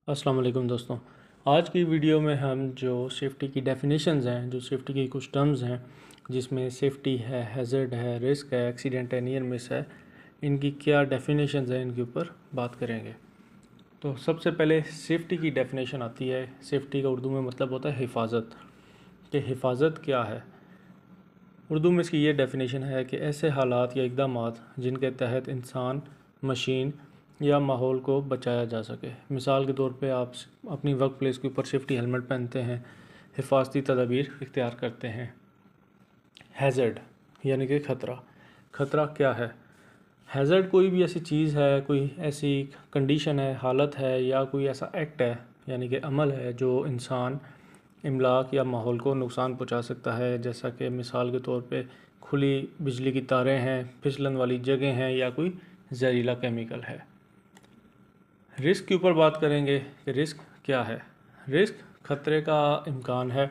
السلام علیکم دوستوں، آج کی ویڈیو میں ہم جو سیفٹی کی ڈیفینیشنز ہیں، جو سیفٹی کی کچھ ٹرمز ہیں جس میں سیفٹی ہے، ہیزرڈ ہے، رسک ہے، ایکسیڈنٹ ہے، نیئر مس ہے، ان کی کیا ڈیفینیشنز ہیں ان کے اوپر بات کریں گے۔ تو سب سے پہلے سیفٹی کی ڈیفینیشن آتی ہے۔ سیفٹی کا اردو میں مطلب ہوتا ہے حفاظت، کہ حفاظت کیا ہے۔ اردو میں اس کی یہ ڈیفینیشن ہے کہ ایسے حالات یا اقدامات جن کے تحت انسان، مشین یا ماحول کو بچایا جا سکے۔ مثال کے طور پہ آپ اپنی ورک پلیس کے اوپر سیفٹی ہیلمٹ پہنتے ہیں، حفاظتی تدابیر اختیار کرتے ہیں۔ ہیزرڈ یعنی کہ خطرہ۔ خطرہ کیا ہے؟ ہیزرڈ کوئی بھی ایسی چیز ہے، کوئی ایسی کنڈیشن ہے، حالت ہے، یا کوئی ایسا ایکٹ ہے یعنی کہ عمل ہے جو انسان، املاک یا ماحول کو نقصان پہنچا سکتا ہے، جیسا کہ مثال کے طور پہ کھلی بجلی کی تاریں ہیں، پھسلن والی جگہیں ہیں، یا کوئی زہریلا کیمیکل ہے۔ رسک کے اوپر بات کریں گے کہ رسک کیا ہے۔ رسک خطرے کا امکان ہے۔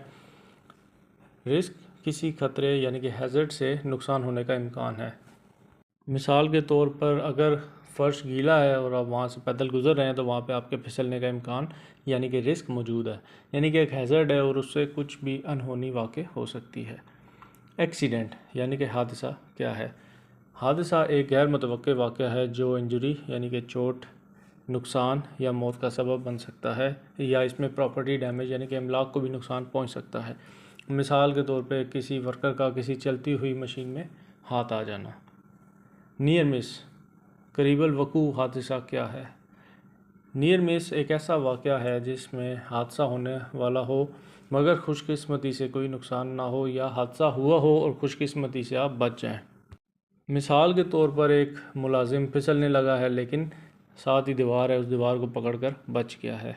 رسک کسی خطرے یعنی کہ ہیزرڈ سے نقصان ہونے کا امکان ہے۔ مثال کے طور پر اگر فرش گیلا ہے اور آپ وہاں سے پیدل گزر رہے ہیں تو وہاں پہ آپ کے پھسلنے کا امکان یعنی کہ رسک موجود ہے، یعنی کہ ایک ہیزرڈ ہے اور اس سے کچھ بھی انہونی واقع ہو سکتی ہے۔ ایکسیڈنٹ یعنی کہ حادثہ کیا ہے؟ حادثہ ایک غیر متوقع واقعہ ہے جو انجری یعنی کہ چوٹ، نقصان یا موت کا سبب بن سکتا ہے، یا اس میں پراپرٹی ڈیمیج یعنی کہ املاک کو بھی نقصان پہنچ سکتا ہے۔ مثال کے طور پہ کسی ورکر کا کسی چلتی ہوئی مشین میں ہاتھ آ جانا۔ نیئر مس قریب الوقوع حادثہ کیا ہے؟ نیئر مس ایک ایسا واقعہ ہے جس میں حادثہ ہونے والا ہو مگر خوش قسمتی سے کوئی نقصان نہ ہو، یا حادثہ ہوا ہو اور خوش قسمتی سے آپ بچ جائیں۔ مثال کے طور پر ایک ملازم پھسلنے لگا ہے لیکن ساتھ ہی دیوار ہے، اس دیوار کو پکڑ کر بچ گیا ہے۔